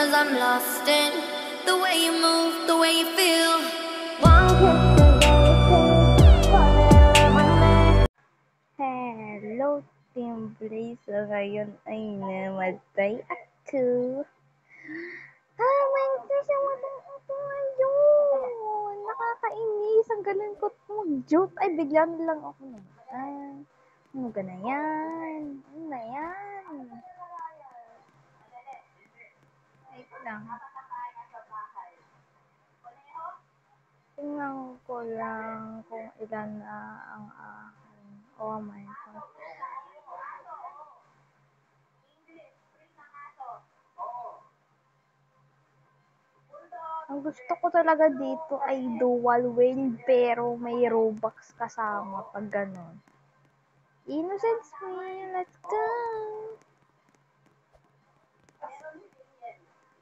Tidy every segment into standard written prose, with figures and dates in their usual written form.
'cause I'm lost in the way you move, the way you feel. Hello, Team Blaze. So, ngayon ay namatay ako. My gosh, ang matang ako ngayon. Nakakainis. Ang galing ko mag-joke. Ay, bigla na lang ako naman. Ano ka na yan? Ano na yan? Wait lang. Tingnan ko lang kung ilan na ang akin. Oh my God. Ang gusto ko talaga dito ay dual whale pero may Robux kasama pag ganon. Innocent Smile, let's go!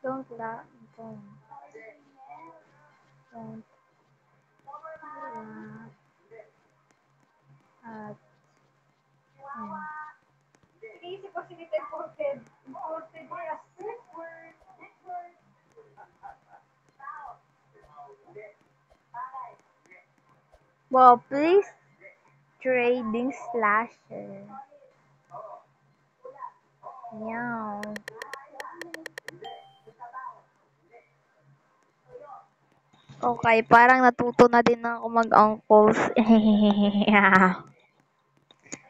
Don't la, don't laugh at Easy ko si Little Ported. Ported, yes. Well, please trading slasher. Meow. Okay, parang natuto na din ako mag-uncles.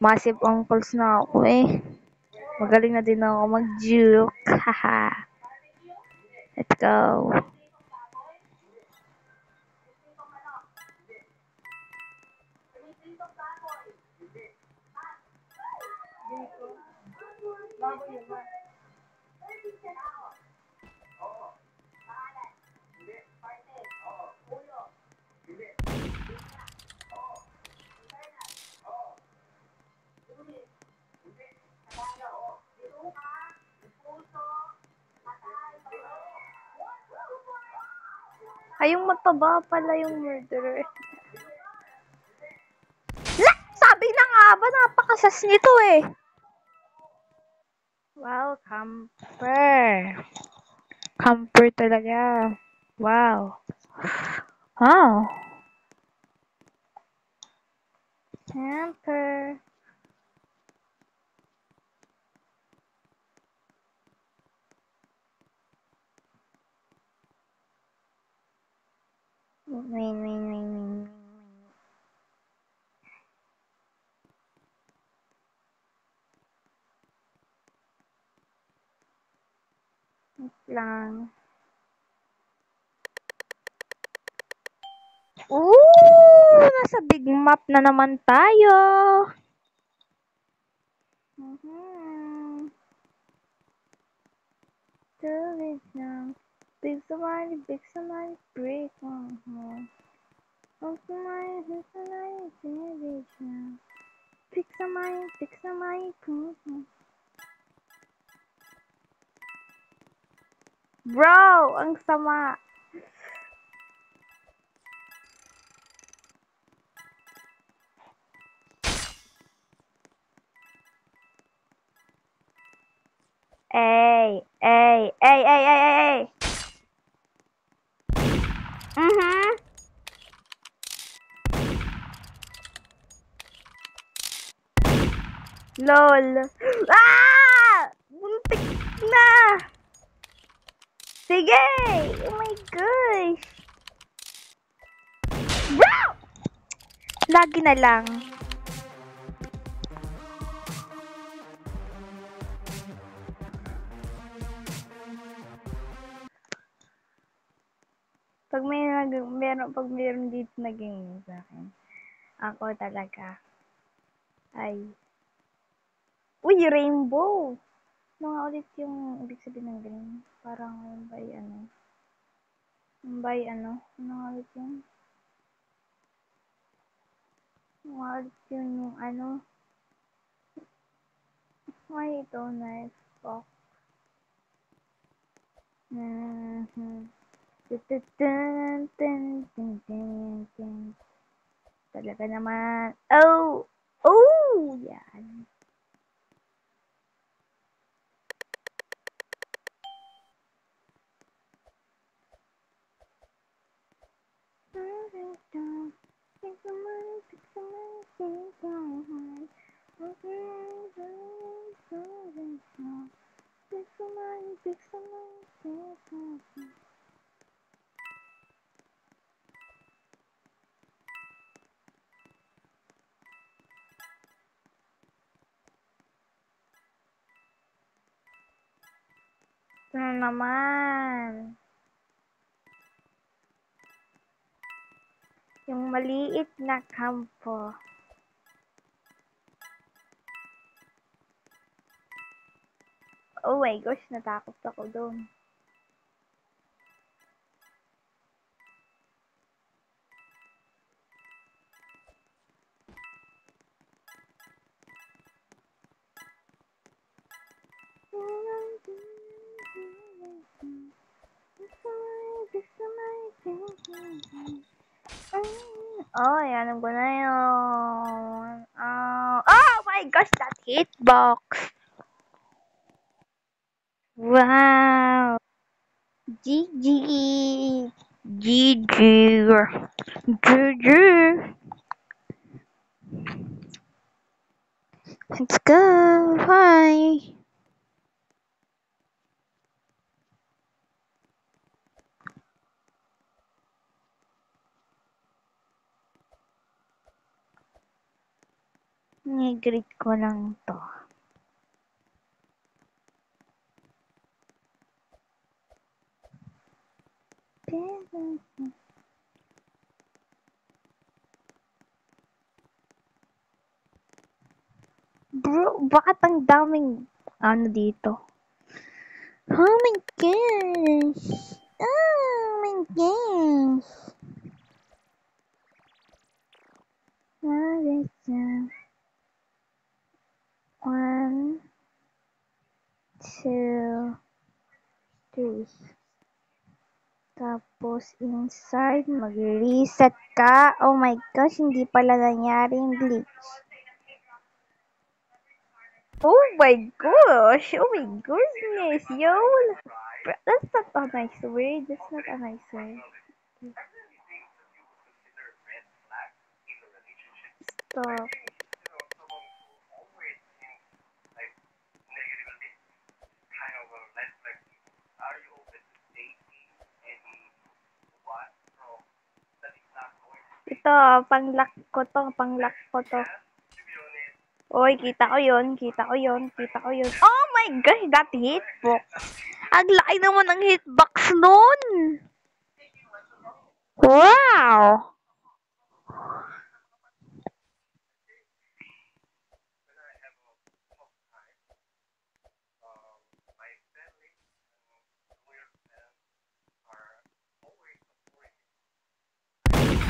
Massive uncles na ako eh. Magaling na din ako mag-juke. Haha. Let's go. Ay, yung mataba pala yung murderer. Sabi na nga ba, napakasas nito eh. Wow, camper. Camper talaga. Wow. Oh. Camper. Win. Lang. Ooh! Nasa big map na naman tayo. Tuloy lang. Big somebody, break. Big somebody, television. Pick somebody, Bro, ang sama. Ay. LOL. Ah! Buntik na. Sige. Oh my gosh. Bro! Lagi na lang. Pag meron dito naging sa akin, ako talaga ay, uy, rainbow! Ano nga ulit yung ibig sabihin ng green? Parang ano nga ulit yun? Ano nga ulit yun yung ano? Ay, ito, nice. Fuck. Talaga naman. Oh! Yan. Ito na naman. Yung maliit na kampo. Oh my gosh, natakot ako doon. Oh, alam ko na yun. Oh my gosh, that hitbox! Wow! GG! GG! GG! Let's go! Hi! I-greet ko lang to. Bro, bakit ang daming ano dito? Oh my gosh! Oh my gosh! What is that? 1, 2, 3. Tapos inside, mag-reset ka. Oh my gosh, hindi pala nangyari yung glitch. Oh my gosh! Oh my goodness, yo! That's not a nice word. That's not a nice word. Stop. Ito, pang-lock ko to, pang-lock ko to. Oy, kita ko yun, kita ko yun, kita ko yun. Oh my gosh, that hitbox! Ang laki naman ng hitbox nun! Wow!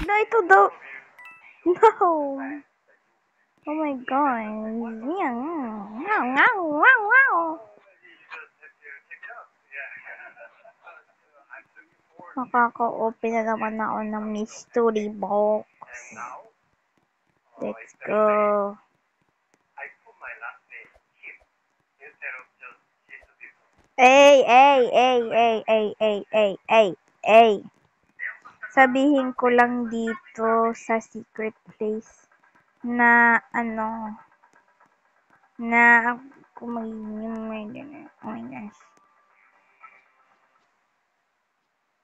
No, ito daw. No. Oh my god. Wow, wow, wow, wow. Makaka-open na naman ako ng mystery box. Let's go. Ay, ay, ay, ay, ay, ay, ay, ay, ay. Sabihin ko lang dito sa secret place na ano, na kung magiging oh my gosh.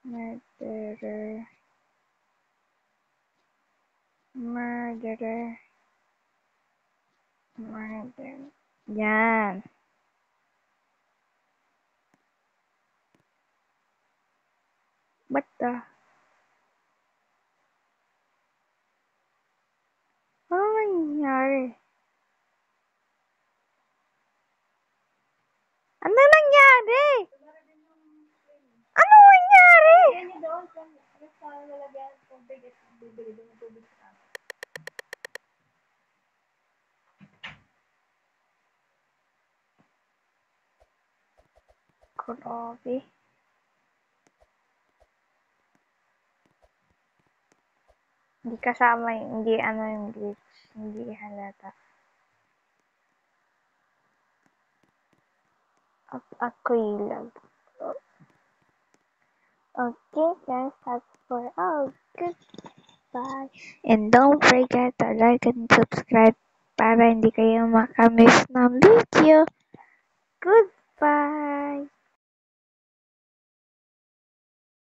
Murderer. Murderer. Murder. Yan. What the? Ano nangyari? Ano nangyari? Ano nangyari? Grabe. Hindi kasama yung, hindi ano yung glitch. Hindi halata. At ako'y lag. Okay, guys, that's for all. Good. Bye. And don't forget to like and subscribe para hindi kayo makamiss ng video. Good